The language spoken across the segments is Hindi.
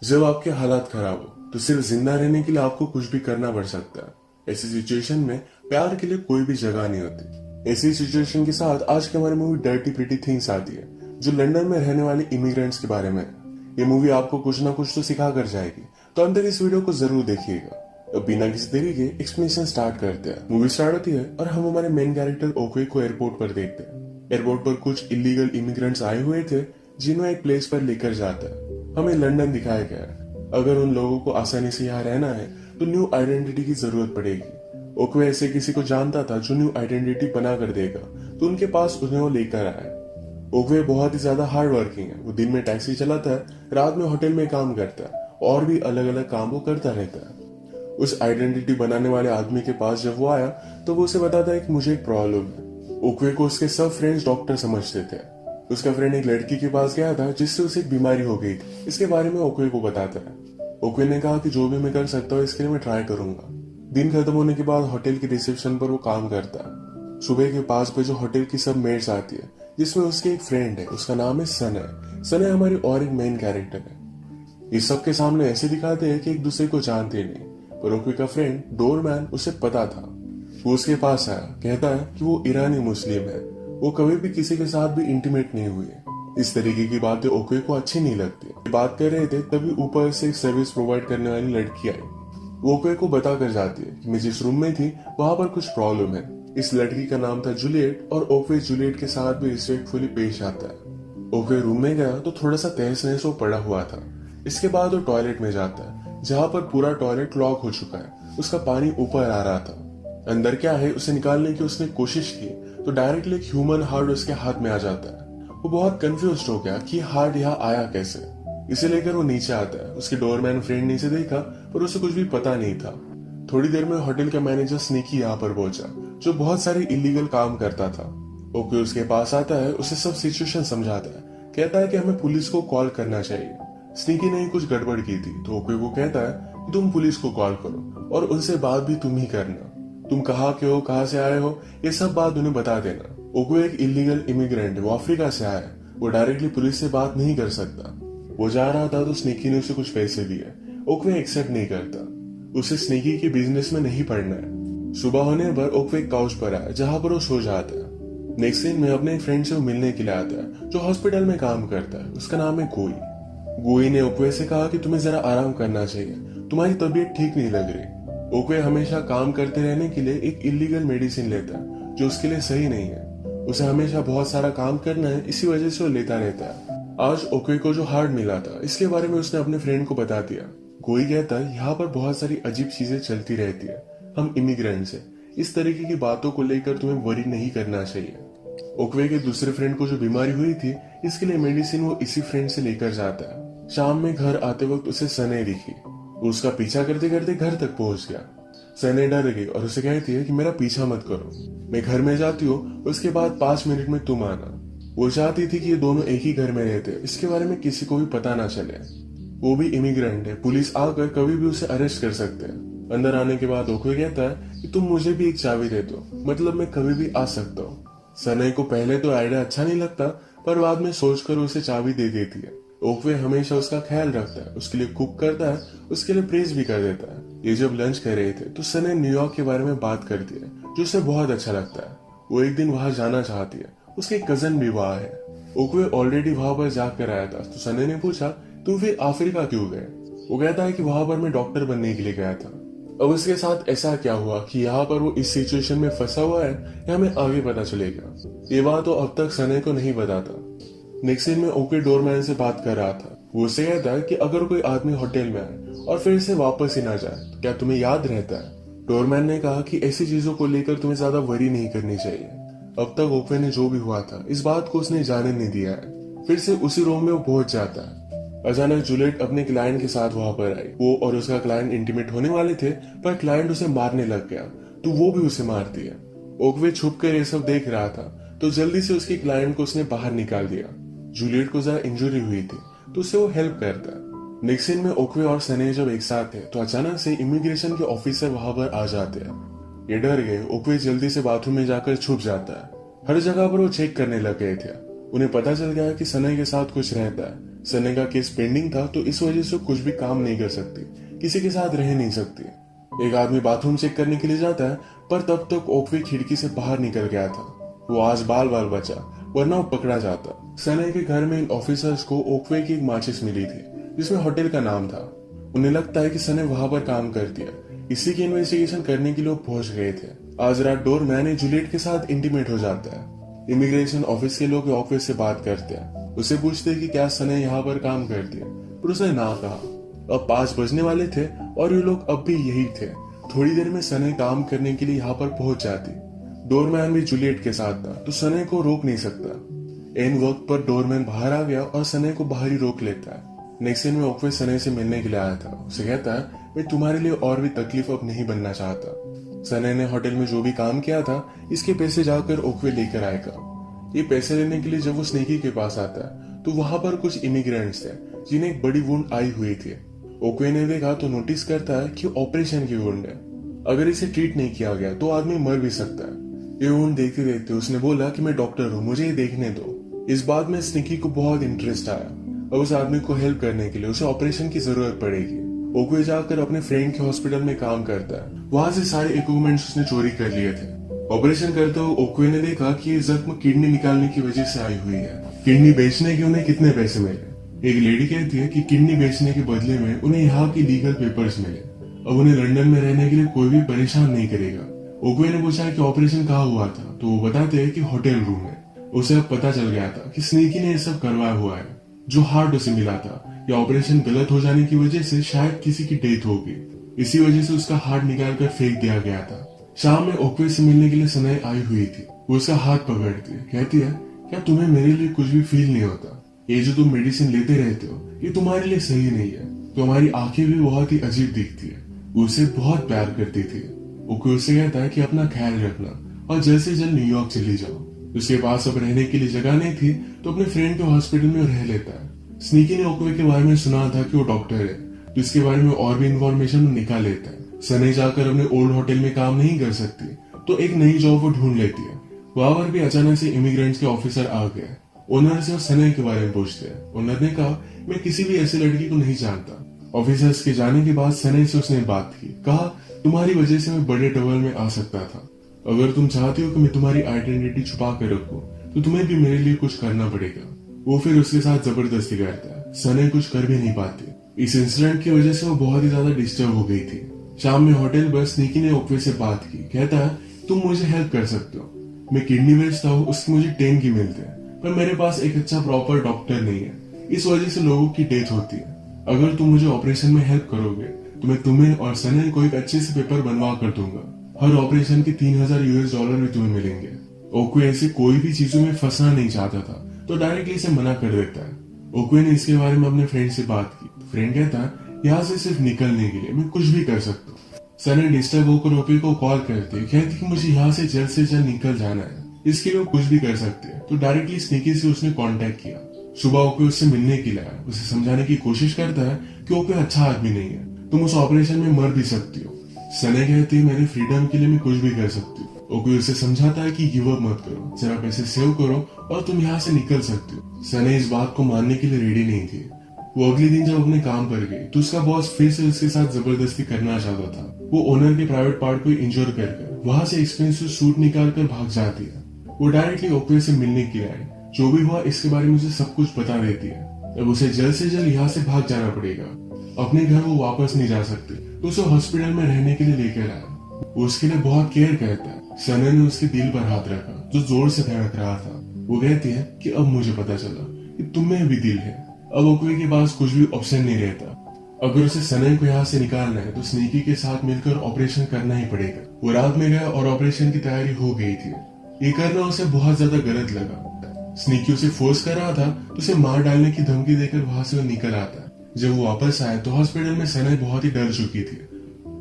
जब आपके हालात खराब हो तो सिर्फ जिंदा रहने के लिए आपको कुछ भी करना पड़ सकता है। ऐसी सिचुएशन में प्यार के लिए कोई भी जगह नहीं होती। ऐसी सिचुएशन के साथ आज की हमारी मूवी डर्टी प्रीटी थिंग्स आती है, जो लंदन में रहने वाले इमिग्रेंट्स के बारे में है। ये मूवी आपको कुछ ना कुछ तो सिखा कर जाएगी, तो अंदर इस वीडियो को जरूर देखिएगा। अब बिना किसी देरी के एक्सप्लेनेशन स्टार्ट करते हैं। मूवी स्टार्ट होती है और हम हमारे मेन कैरेक्टर ओक्वे को एयरपोर्ट पर देखते हैं। एयरपोर्ट पर कुछ इलीगल इमिग्रेंट्स आए हुए थे, जिन्हें एक प्लेस पर लेकर जाता है। हमें लंदन दिखाया गया है। अगर उन लोगों को आसानी से यहाँ रहना है तो न्यू आइडेंटिटी की जरूरत पड़ेगी। ओक्वे ऐसे किसी को जानता था जो न्यू आइडेंटिटी बना कर देगा, तो उनके पास उन्हें वो लेकर आया। ओक्वे बहुत ही ज्यादा हार्ड वर्किंग है। वो दिन में टैक्सी चलाता है, रात में होटल में काम करता है और भी अलग अलग काम वो करता रहता है। उस आइडेंटिटी बनाने वाले आदमी के पास जब वो आया तो वो उसे बताता है कि मुझे एक प्रॉब्लम है। ओक्वे को उसके सब फ्रेंड्स डॉक्टर समझते थे। उसका फ्रेंड एक लड़की के पास गया था जिससे उसे एक बीमारी हो गई थी। इसके बारे में ओक्वे को बताता है। ओक्वे ने कहा कि जो भी मैं कर सकता हूँ इसके लिए मैं ट्राई करूंगा। दिन खत्म होने के बाद होटल के रिसेप्शन पर वो काम करता है। सुबह के 5 बजे होटल की सब मेड्स आती है, जिसमें उसकी एक फ्रेंड है। उसका नाम है सने। सने हमारी और एक मेन कैरेक्टर है। ये सबके सामने ऐसे दिखाते हैं कि एक दूसरे को जानते नहीं, पर ओक्वे का फ्रेंड डोरमैन उसे पता था। वो उसके पास आया, कहता है कि वो ईरानी मुस्लिम है, वो कभी भी किसी के साथ भी इंटीमेट नहीं हुई है। इस तरीके की बातें ओक्वे को अच्छी नहीं लगती। बात कर रहे थे तभी ऊपर से एक सर्विस प्रोवाइड करने वाली लड़की आई। वो ओक्वे को बता कर जाती है कि मैं जिस रूम में थी वहां पर कुछ प्रॉब्लम है। इस लड़की का नाम था जूलियट और ओक्वे जूलियट के साथ भी रिस्पेक्टफुली पेश आता है। ओक्वे रूम में गया तो थोड़ा सा तहस नहस वो पड़ा हुआ था। इसके बाद वो टॉयलेट में जाता है, जहां पर पूरा टॉयलेट लॉक हो चुका है। उसका पानी ऊपर आ रहा था। अंदर क्या है उसे निकालने की उसने कोशिश की तो डायरेक्टली एक ह्यूमन हार्ट उसके हाथ में आ जाता है। वो बहुत कंफ्यूज हो गया कि हार्ट यहाँ आया कैसे। इसे लेकर वो नीचे आता है। उसके डोरमैन फ्रेंड ने इसे देखा, पर उसे कुछ भी पता नहीं था। थोड़ी देर में होटल का मैनेजर स्नीकी यहाँ पर पहुंचा, जो बहुत सारे इलीगल काम करता था। ओके उसके पास आता है, उसे सब सिचुएशन समझाता है। कहता है कि हमें पुलिस को कॉल करना चाहिए। स्नीकी ने कुछ गड़बड़ की थी, तो ओके को कहता है कि तुम पुलिस को कॉल करो और उनसे बात भी तुम ही करना। तुम कहाँ के हो, कहाँ से आए हो, ये सब बात उन्हें बता देना। ओक्वे एक इलीगल इमिग्रेंट है, वो अफ्रीका से आया है। वो डायरेक्टली पुलिस से बात नहीं कर सकता। वो जा रहा था तो स्नेकी ने उसे कुछ पैसे दिए। ओक्वे एक्सेप्ट नहीं करता। उसे स्नेकी के बिजनेस में नहीं पड़ना है। सुबह होने पर ओक्वे काउच पर आया, जहां पर वो सो जाता है। नेक्स्ट दिन में अपने एक फ्रेंड से मिलने के लिए आता है, जो हॉस्पिटल में काम करता है। उसका नाम है गोई। गोई ने ओक्वे से कहा कि तुम्हें जरा आराम करना चाहिए, तुम्हारी तबीयत ठीक नहीं लग रही। ओक्वे हमेशा काम करते रहने के लिए एक इलीगल मेडिसिन लेता है, जो उसके लिए सही नहीं है। उसे हमेशा बहुत सारा काम करना है, इसी वजह से वो लेता रहता है। आज ओक्वे को जो हार्ट मिला था, इसके बारे में उसने अपने फ्रेंड को बता दिया। कोई कहता है यहाँ पर बहुत सारी अजीब चीजें चलती रहती है, हम इमिग्रेंट्स हैं, इस तरीके की बातों को लेकर तुम्हें वरी नहीं करना चाहिए। ओक्वे के दूसरे फ्रेंड को जो बीमारी हुई थी, इसके लिए मेडिसिन वो इसी फ्रेंड से लेकर जाता है। शाम में घर आते वक्त उसे सने दिखी। वो उसका पीछा करते करते घर तक पहुंच गया। सने डर गई और उसे कहती है कि मेरा पीछा मत करो, मैं घर में जाती हूँ, उसके बाद 5 मिनट में तुम आना। वो चाहती थी कि ये दोनों एक ही घर में रहते, इसके बारे में किसी को भी पता ना चले। वो भी इमिग्रेंट है, पुलिस आकर कभी भी उसे अरेस्ट कर सकते हैं। अंदर आने के बाद ओक्वे कहता है कि तुम मुझे भी एक चाबी दे दो, मतलब मैं कभी भी आ सकता हूँ। सने को पहले तो आइडिया अच्छा नहीं लगता, पर बाद में सोचकर उसे चाबी दे देती है। ओक्वे हमेशा उसका ख्याल रखता है, उसके लिए कुक करता है, उसके लिए प्रेज भी कर देता है। ये जब लंच कर रहे थे तो सने न्यूयॉर्क के बारे में बात करती है, जो उसे बहुत अच्छा लगता है। वो एक दिन वहां जाना चाहती है, उसके कजन भी वहां है। ओक्वे ऑलरेडी वहां पर जाकर आया था, तो सने ने पूछा तुम फिर अफ्रीका क्यों गए। वो कहता है कि वहां पर मैं डॉक्टर बनने के लिए गया था। अब उसके साथ ऐसा क्या हुआ कि यहाँ पर वो इस सिचुएशन में फंसा हुआ है, या हमें आगे पता चलेगा। ये बात तो अब तक सने को नहीं पता था। नेक्स्ट दिन में ओके डोरमैन से बात कर रहा था। वो उसे कहता है कि अगर कोई आदमी होटल में आए और फिर से वापस ही ना जाए तो क्या तुम्हें याद रहता है। डोरमैन ने कहा कि ऐसी चीजों को लेकर तुम्हें ज्यादा वरी नहीं करनी चाहिए। अब तक ओके ने जो भी हुआ था, इस बात को उसने जाने नहीं दिया है। फिर से उसी रूम में वो पहुंच जाता है। अचानक जूलियट अपने क्लाइंट के साथ वहां पर आई। वो और उसका क्लाइंट इंटीमेट होने वाले थे, पर क्लाइंट उसे मारने लग गया, तो वो भी उसे मारती है। ओक्वे छुप कर ये सब देख रहा था, तो जल्दी से उसके क्लाइंट को उसने बाहर निकाल दिया। जूलियट को जरा इंजरी हुई थी, तो उससे वो हेल्प करता है। नेक्स्ट सीन में ओक्वे और सने जब एक साथ थे, तो अचानक से इमिग्रेशन के ऑफिसर वहां पर आ जाते हैं। ये डर गए। ओक्वे जल्दी से बाथरूम में जाकर छुप जाता है। हर जगह पर वो चेक करने लग गए थे। उन्हें पता चल गया कि सने के साथ कुछ रहता है। सने का केस पेंडिंग था, तो इस वजह से कुछ भी काम नहीं कर सकती, किसी के साथ रह नहीं सकती। एक आदमी बाथरूम चेक करने के लिए जाता है, पर तब तक ओक्वे खिड़की से बाहर निकल गया था। वो आज बाल बाल बचा, वरना वो पकड़ा जाता। सने के घर में इन ऑफिसर्स को ओक्वे की एक माचिस मिली थी, जिसमें होटल का नाम था। उन्हें लगता है कि सने वहां पर काम करती है, इसी की इन्वेस्टिगेशन करने के लिए वो पहुंच गए थे। आज रात डोरमैन जूलियट के साथ इंटीमेट हो जाता है। इमिग्रेशन ऑफिस के लोग ओक्वे से बात करते हैं, उसे पूछते हैं कि क्या सने यहाँ पर काम करती है, पर उसने ना कहा। अब 5 बजने वाले थे और ये लोग अब भी यही थे। थोड़ी देर में सने काम करने के लिए यहाँ पर पहुंच जाती। डोरमैन भी जूलियट के साथ था, तो सने को रोक नहीं सकता। इन वक्त पर डोरमैन बाहर आ गया और सने को बाहर ही रोक लेता है। नेक्स्ट दिन में ओक्वे सने से मिलने के लिए आया था। उसे कहता है, मैं तुम्हारे लिए और भी तकलीफ अब नहीं बनना चाहता। सने ने होटल में जो भी काम किया था, इसके पैसे जाकर ओक्वे लेकर आएगा। ये पैसे लेने के लिए जब वो स्नेकी के पास आता है, तो वहां पर कुछ इमिग्रेंट्स थे जिन्हें एक बड़ी वुंड आई हुई थी। ओक्वे ने देखा तो नोटिस करता है कि ऑपरेशन की वुंड है। अगर इसे ट्रीट नहीं किया गया तो आदमी मर भी सकता है। ये वुंड देखते देखते उसने बोला कि मैं डॉक्टर हूँ, मुझे ये देखने दो। इस बात में स्नेकी को बहुत इंटरेस्ट आया। अब उस आदमी को हेल्प करने के लिए उसे ऑपरेशन की जरूरत पड़ेगी। ओक्वे जाकर अपने फ्रेंड के हॉस्पिटल में काम करता है। वहां से सारे इक्विपमेंट्स उसने चोरी कर लिए थे। ऑपरेशन करते हुए ओक्वे ने देखा कि ये जख्म किडनी निकालने की वजह से आई हुई है। किडनी बेचने के उन्हें कितने पैसे मिले? एक लेडी कहती है कि किडनी बेचने के बदले में उन्हें यहाँ की लीगल पेपर्स मिले। अब उन्हें लंदन में रहने के लिए कोई भी परेशान नहीं करेगा। ओक्वे ने पूछा कि ऑपरेशन कहाँ हुआ था, तो वो बताते हैं कि होटल रूम में। उसे अब पता चल गया था कि स्नेकी ने ये सब करवाया हुआ है। जो हार्ट उसे मिला था, या ऑपरेशन गलत हो जाने की वजह से शायद किसी की डेथ होगी, इसी वजह से उसका हार्ट निकाल कर फेंक दिया गया था। शाम में ओक्वे से मिलने के लिए सने आई हुई थी। वो उसका हाथ पकड़ती है, कहती है, क्या तुम्हें मेरे लिए कुछ भी फील नहीं होता? ये जो तुम मेडिसिन लेते रहते हो, ये तुम्हारे लिए सही नहीं है। तुम्हारी आंखें भी बहुत ही अजीब दिखती है। वो उसे बहुत प्यार करती थी। ओक्वे उससे कहता है कि अपना ख्याल रखना और जल्द से जल्द न्यूयॉर्क चली जाओ। उसके पास अब रहने के लिए जगह नहीं थी, तो अपने फ्रेंड के हॉस्पिटल में रह लेता है। स्नीकी ने ओक्वे के बारे में सुना था कि वो डॉक्टर है, तो इसके बारे में और भी इन्फॉर्मेशन निकाल लेता है। सने जाकर अपने ओल्ड होटल में काम नहीं कर सकती, तो एक नई जॉब वो ढूंढ लेती है। वहां पर भी अचानक से इमिग्रेंट्स के ऑफिसर आ गए। ओनर से सने के बारे में पूछते हैं। ओनर ने कहा, मैं किसी भी ऐसी लड़की को नहीं जानता। ऑफिसर्स के जाने के बाद सने से उसने बात की। कहा, तुम्हारी वजह से मैं बड़े ट्रबल में आ सकता था। अगर तुम चाहती हो कि मैं तुम्हारी आइडेंटिटी छुपा कर रखूं, तो तुम्हें भी मेरे लिए कुछ करना पड़ेगा। वो फिर उसके साथ जबरदस्ती करता है। सने कुछ कर भी नहीं पाती। इस इंसिडेंट की वजह से वो बहुत ही ज्यादा डिस्टर्ब हो गई थी। शाम में होटल पर स्नीकी ने ओक्वे से बात की। कहता है, तुम मुझे हेल्प कर सकते हो। मैं किडनी बेचता हूँ, उसके मुझे 10 की मिलते हैं, पर मेरे पास एक अच्छा प्रॉपर डॉक्टर नहीं है। इस वजह से लोगों की डेथ होती है। अगर तुम मुझे ऑपरेशन में हेल्प करोगे, तो मैं तुम्हें और सने को एक अच्छे से पेपर बनवा कर दूंगा। हर ऑपरेशन के $3000 भी तुम्हें मिलेंगे। ओक्वे ऐसे कोई भी चीजों में फंसना नहीं चाहता था, तो डायरेक्टली इसे मना कर देता है। ओक्वे ने इसके बारे में अपने फ्रेंड से बात की। फ्रेंड कहता है, यहाँ से सिर्फ निकलने के लिए मैं कुछ भी कर सकता हूँ। सने डिस्टर्ब होकर ओक्वे को कॉल करती, कहती कि मुझे यहाँ से जल्द निकल जाना है, इसके लिए वो कुछ भी कर सकते हैं। तो डायरेक्टली स्नीकी से उसने कांटेक्ट किया। सुबह ओक्वे उससे मिलने के लिए आया। उसे समझाने की कोशिश करता है कि ओक्वे अच्छा आदमी नहीं है, तुम उस ऑपरेशन में मर भी सकती हो। सने कहती है, मेरे फ्रीडम के लिए मैं कुछ भी कर सकती हूँ। ओक्वे उसे समझाता है कि गिव अप मत करो, जरा पैसे सेव करो और तुम यहाँ से निकल सकती हो। सने इस बात को मानने के लिए रेडी नहीं थी। वो अगले दिन जब अपने काम पर गई, तो उसका बॉस फिर से उसके साथ जबरदस्ती करना चाहता था। वो ओनर के प्राइवेट पार्ट को इंजोर कर वहां से एक्सपेंसिव सूट निकाल कर भाग जाती है। वो डायरेक्टली ओक्वे से मिलने के लिए आई। जो भी हुआ इसके बारे में उसे सब कुछ बता देती है। अब उसे जल्द से जल्द यहाँ से भाग जाना पड़ेगा। अपने घर वो वापस नहीं जा सकती, तो उसे हॉस्पिटल में रहने के लिए लेकर आया। वो उसके लिए बहुत केयर करता है। सने ने उसके दिल पर हाथ रखा, जो जोर से धड़क रहा था। वो कहती है कि अब मुझे पता चला कि तुम्हें भी दिल है। अब ओक्वे के पास कुछ भी ऑप्शन नहीं रहता। अगर उसे सने को यहाँ से निकालना है, तो स्नीकी के साथ मिलकर ऑपरेशन करना ही पड़ेगा। वो रात में गया और ऑपरेशन की तैयारी हो गई थी। ये करना उसे बहुत ज्यादा गलत लगा। स्नीकी उसे फोर्स कर रहा था, तो उसे मार डालने की धमकी देकर वहां से वो निकल आता है। जब वो वापस आया तो हॉस्पिटल में सने बहुत ही डर चुकी थी।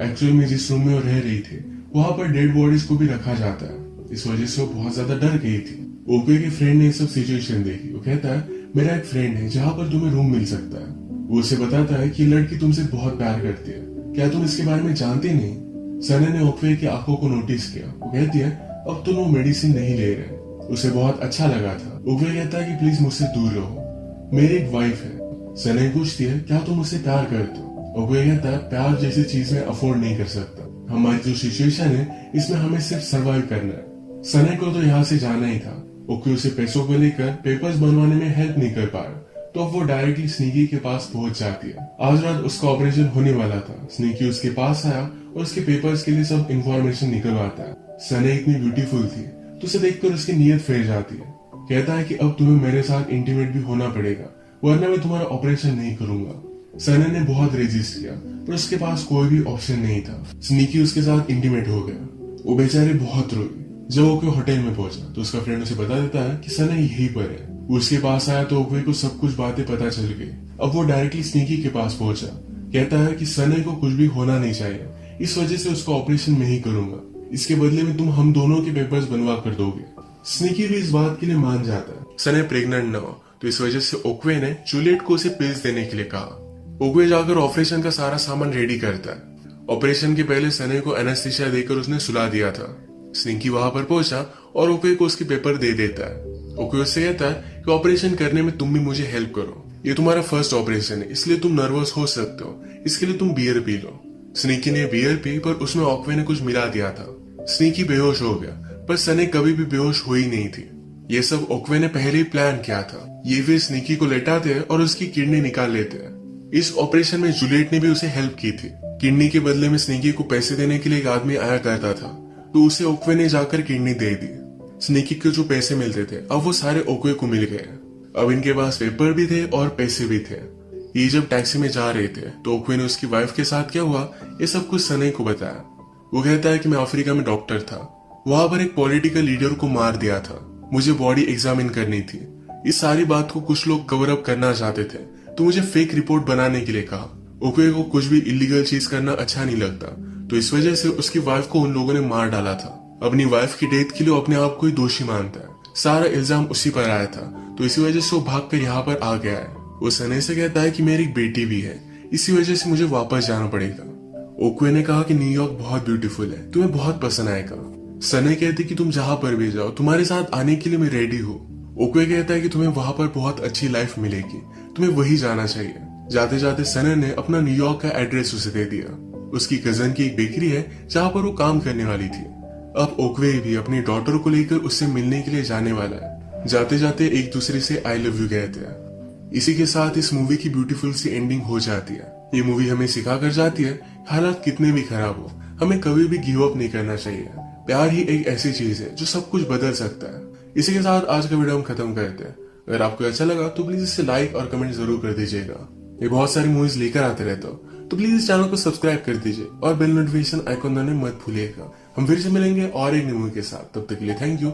एक्चुअल में जिस रूम में वो रह रही थी, वहां पर डेड बॉडीज को भी रखा जाता है। इस वजह से वो बहुत ज्यादा डर गई थी। ओक्वे के फ्रेंड ने सब सिचुएशन देखी। वो कहता है, मेरा एक फ्रेंड है जहाँ पर तुम्हें रूम मिल सकता है। वो उसे बताता है कि लड़की तुमसे बहुत प्यार करती है, क्या तुम इसके बारे में जानती नहीं? सने ने ओक्वे की आंखों को नोटिस किया। वो कहती है, अब तुम वो मेडिसिन नहीं ले रहे। उसे बहुत अच्छा लगा था। ओक्वे कहता है कि प्लीज मुझसे दूर रहो, मेरी एक वाइफ है सने पूछती है क्या तुम मुझसे प्यार करते हो। ओकुए कहता है प्यार जैसी चीज में अफोर्ड नहीं कर सकता, हमारी जो सिचुएशन है इसमें हमें सिर्फ सर्वाइव करना है। सने को तो यहाँ से जाना ही था। ओकुए उसे पैसों को लेकर पेपर्स बनवाने में हेल्प नहीं कर पाया, तो अब वो डायरेक्टली स्नीकी के पास पहुंच जाती है। आज रात उसका ऑपरेशन होने वाला था। स्नीकी उसके पास आया और उसके पेपर्स के लिए सब इंफॉर्मेशन निकलवाता है। सने इतनी ब्यूटीफुल थी तो उसे देखकर उसकी नीयत फेर जाती है। कहता है कि अब तुम्हें मेरे साथ इंटीमेट भी होना पड़ेगा, वरना मैं तुम्हारा ऑपरेशन नहीं करूंगा। सने ने बहुत रेजिस्ट किया पर उसके पास कोई भी ऑप्शन नहीं था। स्नीकी उसके साथ इंटीमेट हो गया। वो बेचारे बहुत रोई। जब ओक्वे होटल में पहुंचा तो उसका फ्रेंड उसे बता देता है कि सने यहीं पर है। वो उसके पास आया तो ओक्वे को सब कुछ बातें पता चल गई। अब वो डायरेक्टली स्नीकी के पास पहुंचा। कहता है कि सने को कुछ भी होना नहीं चाहिए, इस वजह से उसका ऑपरेशन मैं ही करूंगा, इसके बदले में तुम हम दोनों के पेपर्स बनवा कर दोगे। स्नीकी भी इस बात के लिए मान जाता है। सने प्रेग्नेंट न हो तो इस वजह से ओक्वे ने जूलियट को उसे पिल्स देने के लिए कहा। ओक्वे जाकर ऑपरेशन का सारा सामान रेडी करता है। ऑपरेशन के पहले सने को एनेस्थीसिया देकर उसने सुला दिया था। स्नीकी वहां पर पहुंचा और ओक्वे को उसके पेपर दे देता है। ओक्वे उससे कहता है कि ऑपरेशन करने में तुम भी मुझे हेल्प करो, ये तुम्हारा फर्स्ट ऑपरेशन है इसलिए तुम नर्वस हो सकते हो, इसके लिए तुम बियर पी लो। स्नीकी ने बियर पी पर उसमें ओक्वे ने कुछ मिला दिया था। स्नीकी बेहोश हो गया पर सने कभी भी बेहोश हुई नहीं थी। ये सब ओक्वे ने पहले ही प्लान किया था। ये फिर स्नीकी को लेटाते हैं और उसकी किडनी निकाल लेते हैं। इस ऑपरेशन में जूलियट ने भी उसे हेल्प की थी। किडनी के बदले में स्नीकी को पैसे देने के लिए एक आदमी आया करता था, तो उसे ओक्वे ने जाकर किडनी दे दी। स्नीकी के जो पैसे मिलते थे अब वो सारे ओक्वे को मिल गए। अब इनके पास पेपर भी थे और पैसे भी थे। ये जब टैक्सी में जा रहे थे तो ओक्वे ने उसकी वाइफ के साथ क्या हुआ ये सब कुछ सने को बताया। वो कहता है कि मैं अफ्रीका में डॉक्टर था, वहां पर एक पॉलिटिकल लीडर को मार दिया था, मुझे बॉडी एग्जामिन करनी थी। इस सारी बात को कुछ लोग कवर अप करना चाहते थे तो मुझे फेक रिपोर्ट बनाने के लिए कहा। ओक्वे को कुछ भी इलीगल चीज करना अच्छा नहीं लगता, तो इस वजह से उसकी वाइफ को उन लोगों ने मार डाला था। अपनी वाइफ की डेथ के लिए अपने आप को ही दोषी मानता है। सारा इल्जाम उसी पर आया था, तो इसी वजह से वो भागकर यहाँ पर आ गया है। वो सने से कहता है कि मेरी एक बेटी भी है, इसी वजह से मुझे वापस जाना पड़ेगा। ओक्वे ने कहा कि न्यूयॉर्क बहुत ब्यूटीफुल है, तुम्हें बहुत पसंद आएगा। सने कहती कि तुम जहां पर भी जाओ तुम्हारे साथ आने के लिए मैं रेडी हूँ। ओक्वे कहता है कि तुम्हें वहां पर बहुत अच्छी लाइफ मिलेगी, तुम्हें वही जाना चाहिए। जाते जाते सने ने अपना न्यूयॉर्क का एड्रेस उसे दे दिया। उसकी कजन की एक बेकरी है जहां पर वो काम करने वाली थी। अब ओक्वे भी अपनी डॉटर को लेकर उससे मिलने के लिए जाने वाला है। जाते जाते एक दूसरे से आई लव यू कहते हैं। इसी के साथ इस मूवी की ब्यूटीफुल सी एंडिंग हो जाती है। ये मूवी हमें सिखा कर जाती है हालात कितने भी खराब हो हमें कभी भी गिव अप नहीं करना चाहिए। प्यार ही एक ऐसी चीज है जो सब कुछ बदल सकता है। इसी के साथ आज का वीडियो हम खत्म करते हैं। अगर आपको अच्छा लगा तो प्लीज इसे लाइक और कमेंट जरूर कर दीजिएगा। ये बहुत सारी मूवीज लेकर आते रहता हूँ, तो प्लीज इस चैनल को सब्सक्राइब कर दीजिए और बेल नोटिफिकेशन आइकॉन दबाना मत भूलिएगा। हम फिर से मिलेंगे और एक न्यू मूवी के साथ, तब तक के लिए थैंक यू।